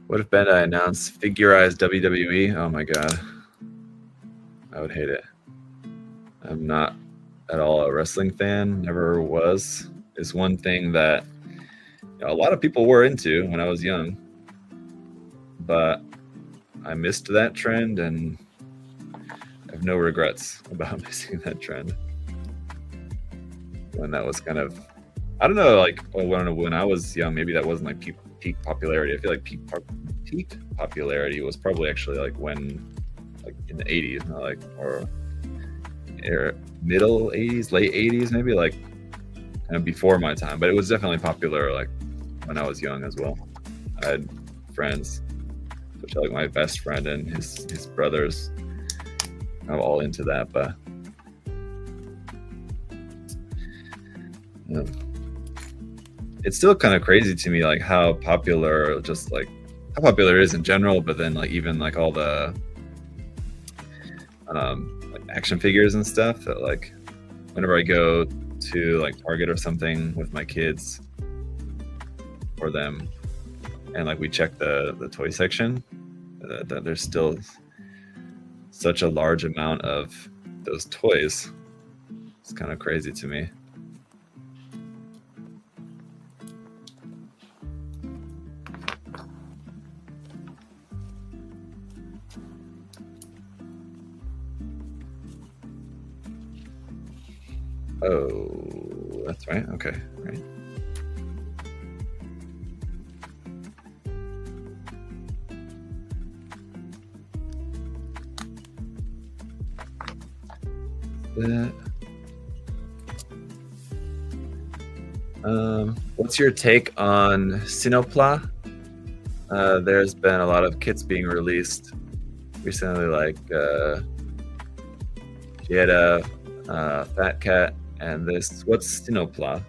What if Bandai announced figurized WWE? Oh my god. I would hate it. I'm not at all a wrestling fan, never was. It's one thing that a lot of people were into when I was young, but I missed that trend and I have no regrets about missing that trend. When that was kind of, I don't know, like when I was young, maybe that wasn't like peak popularity. I feel like peak popularity was probably actually like when, like in the 80s, not like, or middle 80s, late 80s, maybe, like kind of before my time. But it was definitely popular like when I was young as well. I had friends, especially like my best friend and his brothers, kind of all into that. But it's still kind of crazy to me, like how popular it is in general, but then like even like all the like action figures and stuff, that like whenever I go to like Target or something with my kids, for them, and like we check the toy section, that there's still such a large amount of those toys. It's kind of crazy to me. Oh, that's right. Okay, right. What's your take on Sinopla? There's been a lot of kits being released recently, like Jada, Fat Cat, and this. What's Sinopla?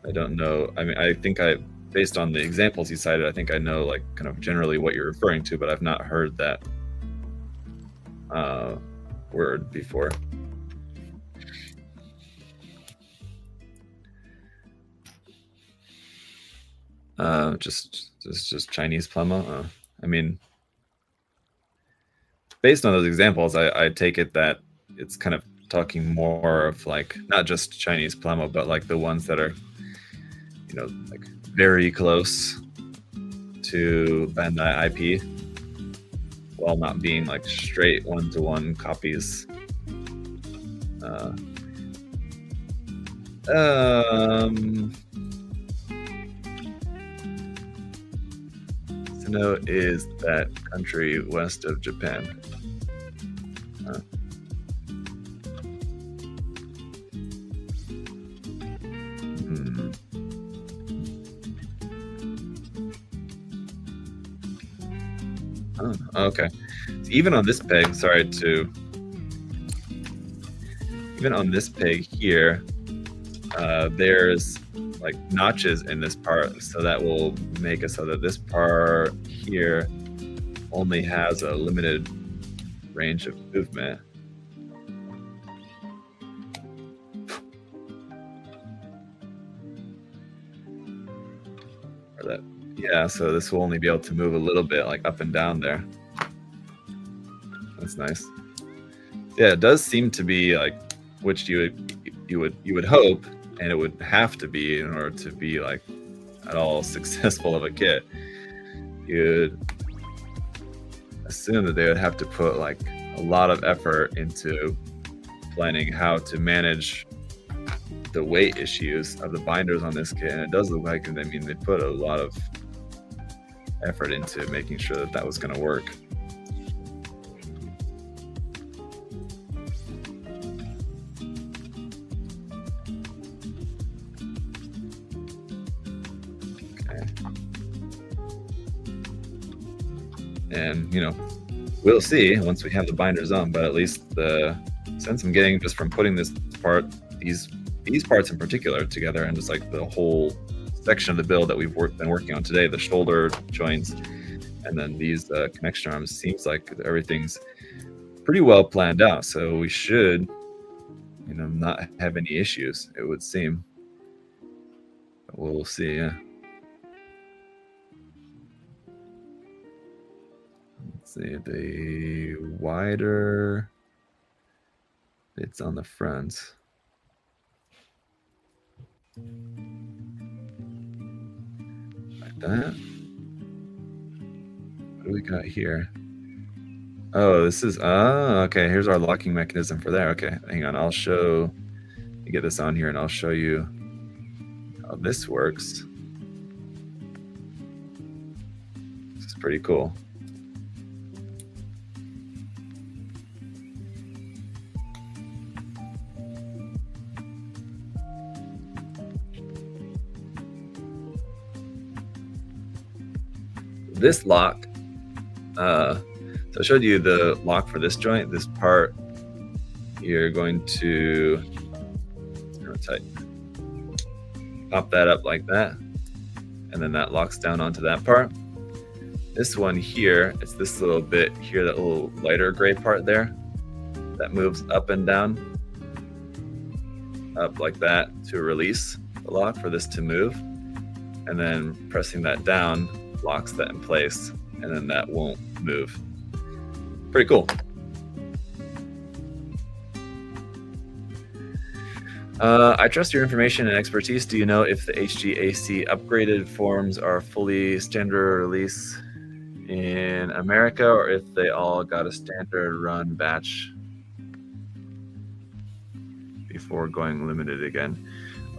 I don't know. I mean, I think based on the examples you cited, I think I know like kind of generally what you're referring to, but I've not heard that word before. Just Chinese plumma. I mean, based on those examples, I take it that it's kind of talking more of like not just Chinese plumma, but like the ones that are, you know, like very close to Bandai IP, while not being like straight one-to-one copies. Sino is that country west of Japan. Oh, okay. So even on this peg, even on this peg here, there's like notches in this part, so that will make it so that this part here only has a limited range of movement. Or that, yeah, so this will only be able to move a little bit, like up and down there. That's nice. Yeah, it does seem to be like, which you would hope, and it would have to be in order to be like at all successful of a kit. You'd assume that they would have to put like a lot of effort into planning how to manage the weight issues of the binders on this kit, and it does look like, I mean, they put a lot of effort into making sure that that was going to work. And, you know, we'll see once we have the binders on, but at least the sense I'm getting just from putting this part, these parts in particular together, and just like the whole section of the build that we've been working on today, the shoulder joints, and then these connection arms, seems like everything's pretty well planned out. So we should, you know, not have any issues, it would seem. But we'll see, yeah. See, the wider bits on the front. Like that. What do we got here? Oh, this is, okay, here's our locking mechanism for there. Okay, hang on, I'll show, let me get this on here and I'll show you how this works. This is pretty cool. This lock, so I showed you the lock for this joint. This part, you're going to pop that up like that, and then that locks down onto that part. This one here, it's this little bit here, that little lighter gray part there, that moves up and down, up like that to release the lock for this to move, and then pressing that down locks that in place, and then that won't move. Pretty cool. I trust your information and expertise. Do you know if the HGAC upgraded forms are fully standard release in America, or if they all got a standard run batch before going limited again?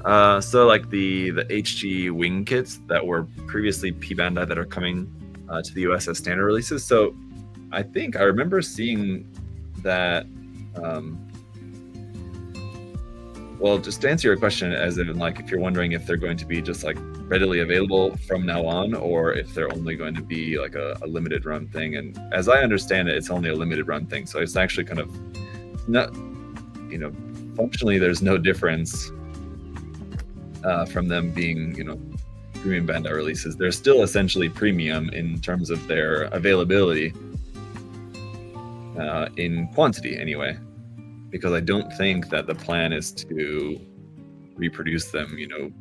So like the HG wing kits that were previously P-Bandai that are coming to the US as standard releases. So I think I remember seeing that. Well, just to answer your question, as in like if you're wondering if they're going to be just like readily available from now on, or if they're only going to be like a limited run thing. And as I understand it, it's only a limited run thing. So it's actually kind of not, you know, functionally there's no difference from them being, you know, premium Bandai releases. They're still essentially premium in terms of their availability in quantity anyway. Because I don't think that the plan is to reproduce them, you know,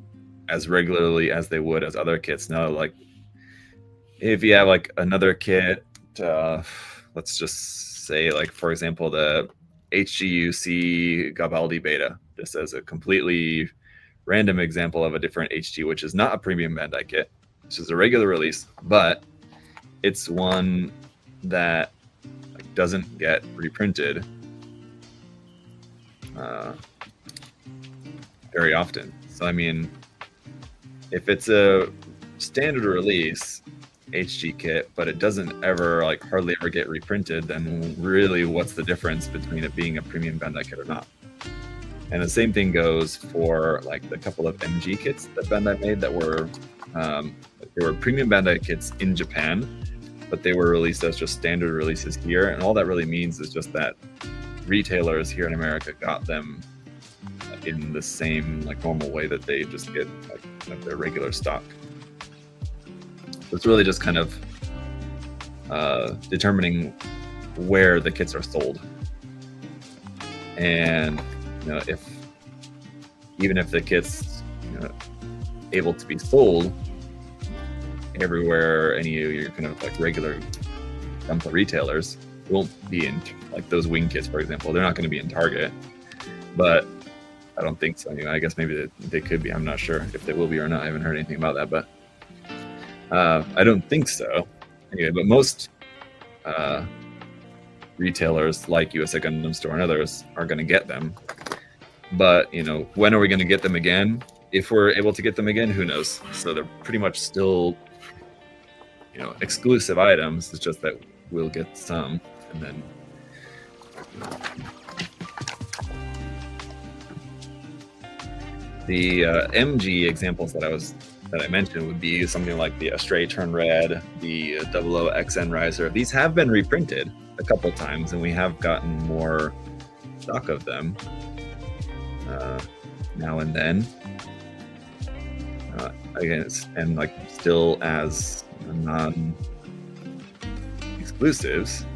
as regularly as they would as other kits. Now, like, if you have like another kit, let's just say, like, for example, the HGUC Gabaldi Beta, just as a completely random example of a different HG, which is not a premium Bandai kit. This is a regular release, but it's one that like, doesn't get reprinted very often. So I mean, if it's a standard release HG kit, but it doesn't ever like hardly ever get reprinted, then really what's the difference between it being a premium Bandai kit or not? And the same thing goes for like the couple of MG kits that Bandai made that were they were premium Bandai kits in Japan, but they were released as just standard releases here. And all that really means is just that retailers here in America got them in the same like normal way that they just get like their regular stock. So it's really just kind of determining where the kits are sold, and you know, if even if the kit's able to be sold everywhere, any of your kind of like regular Gunpla retailers won't be in, like those wing kits, for example, they're not going to be in Target. But I don't think so. I guess maybe they could be. I'm not sure if they will be or not. I haven't heard anything about that, but I don't think so. Anyway, but most retailers like USA Gundam Store and others are going to get them. But, when are we going to get them again? If we're able to get them again, who knows? So they're pretty much still, exclusive items. It's just that we'll get some, and then the MG examples that I mentioned would be something like the Astray Turn Red, the 00XN Riser. These have been reprinted a couple times, and we have gotten more stock of them now and then. Again, and like still as non-exclusives,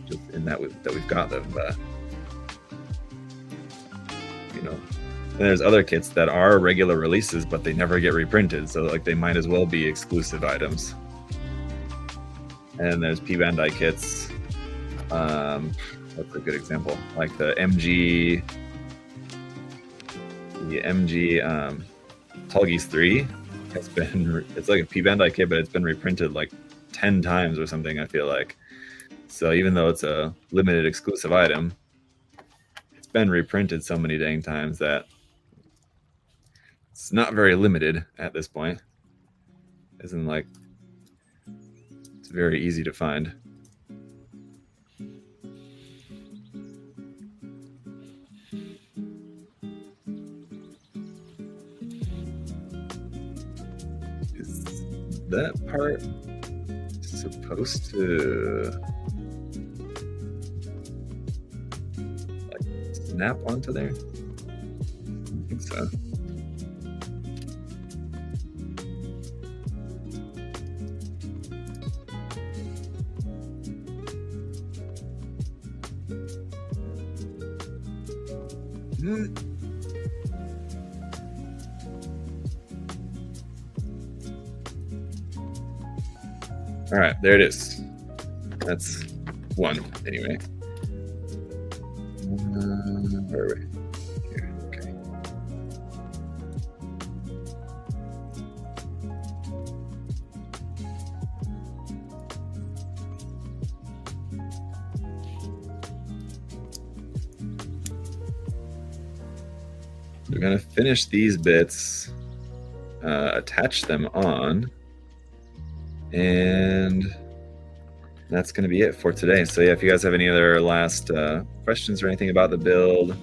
just in that we've got them, but and there's other kits that are regular releases, but they never get reprinted, so like they might as well be exclusive items. And there's P-Bandai kits. That's a good example, like the MG Tallgeese 3 has been, it's like a P-Bandai kit, but it's been reprinted like 10 times or something, I feel like. So even though it's a limited exclusive item, it's been reprinted so many dang times that it's not very limited at this point. Isn't like it's very easy to find. Is that part supposed to like snap onto there? I think so. All right, there it is. That's one anyway. Where are we? Here, okay. We're gonna finish these bits, attach them on, and that's going to be it for today. So yeah, if you guys have any other last questions or anything about the build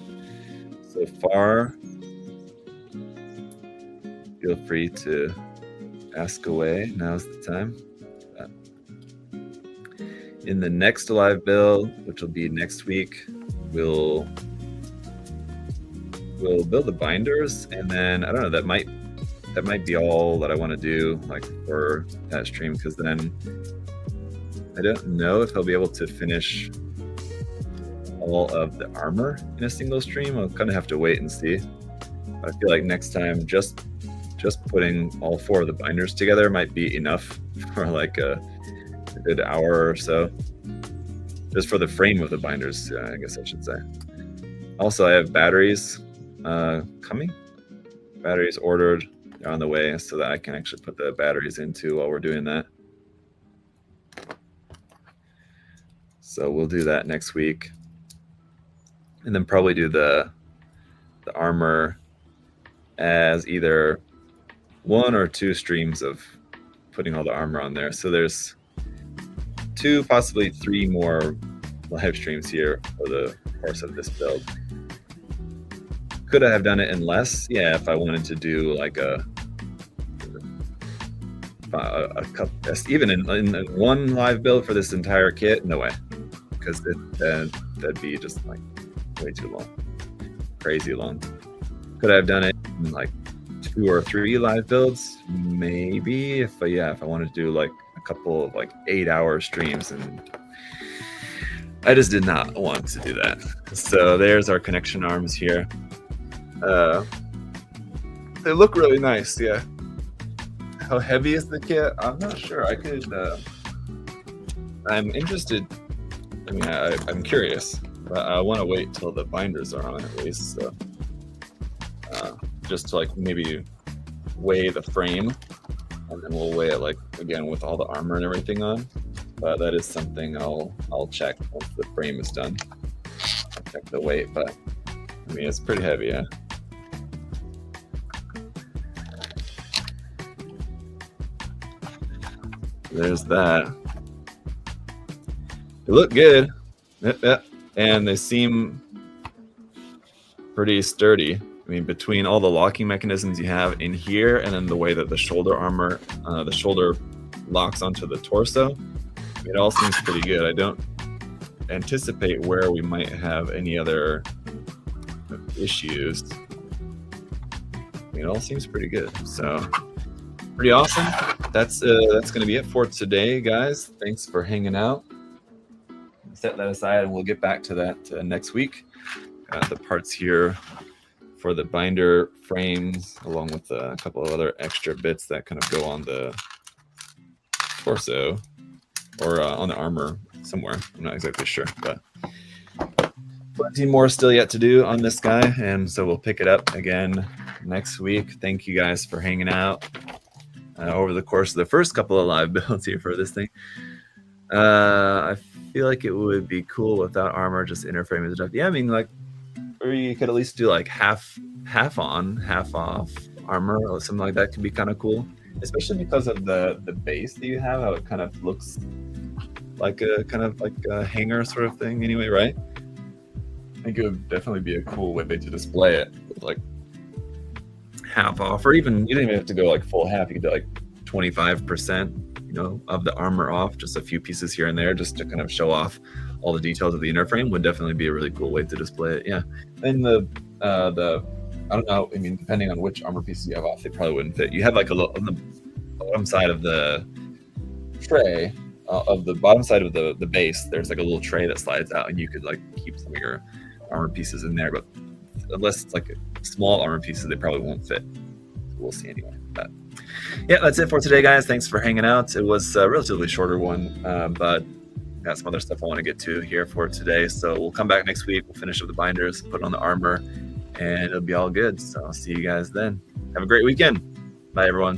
so far, feel free to ask away. Now's the time. In the next live build, which will be next week, we'll build the binders, and then I don't know, that might be all that I want to do like for that stream, because then I don't know if I'll be able to finish all of the armor in a single stream. I'll kind of have to wait and see. But I feel like next time just putting all 4 of the binders together might be enough for like a good hour or so, just for the frame of the binders, I guess I should say. Also, I have batteries coming. Batteries ordered. They're on the way, so that I can actually put the batteries into while we're doing that. So we'll do that next week, and then probably do the armor as either 1 or 2 streams of putting all the armor on there. So there's 2, possibly 3 more live streams here for the course of this build. Could I have done it in less? Yeah, if I wanted to do like a couple, even in 1 live build for this entire kit, no way, because that'd be just like way too long, crazy long. Could I have done it in like 2 or 3 live builds? Maybe, if I wanted to do like a couple of like 8-hour streams, and I just did not want to do that. So there's our connection arms here. They look really nice, yeah. How heavy is the kit? I'm not sure. I could. I'm interested. I mean, I'm curious, but I want to wait till the binders are on at least. So, just to like maybe weigh the frame, and then we'll weigh it like again with all the armor and everything on. But that is something I'll check once the frame is done. I'll check the weight, but I mean it's pretty heavy, yeah. There's that. They look good, and they seem pretty sturdy. I mean, between all the locking mechanisms you have in here, and then the way that the shoulder armor, the shoulder locks onto the torso, it all seems pretty good. I don't anticipate where we might have any other issues. I mean, it all seems pretty good. So, pretty awesome. That's going to be it for today, guys. Thanks for hanging out. Set that aside, and we'll get back to that next week. Got the parts here for the binder frames, along with a couple of other extra bits that kind of go on the torso or on the armor somewhere. I'm not exactly sure, but plenty more still yet to do on this guy, and so we'll pick it up again next week. Thank you guys for hanging out over the course of the first couple of live builds here for this thing. I feel like it would be cool without armor, just inner frame and stuff. Yeah, I mean, like, or you could at least do like half on, half off armor, or something like that could be kind of cool, especially because of the base that you have, how it kind of looks like a kind of like a hanger sort of thing anyway, right? I think it would definitely be a cool way to display it with like half off, or even you don't even have to go like full half. You could do like 25%, you know, of the armor off, just a few pieces here and there, just to kind of show off all the details of the inner frame. Would definitely be a really cool way to display it. Yeah, and the I don't know. I mean, depending on which armor pieces you have off, they probably wouldn't fit. You have like a little on the bottom side of the tray, of the bottom side of the base. There's like a little tray that slides out, and you could like keep some of your armor pieces in there. But unless it's like small armor pieces, they probably won't fit. we'll see anyway. But yeah, that's it for today, guys. Thanks for hanging out. It was a relatively shorter one, but got some other stuff I want to get to here for today. So we'll come back next week. We'll finish up the binders, put on the armor, and it'll be all good. So I'll see you guys then. Have a great weekend. Bye, everyone.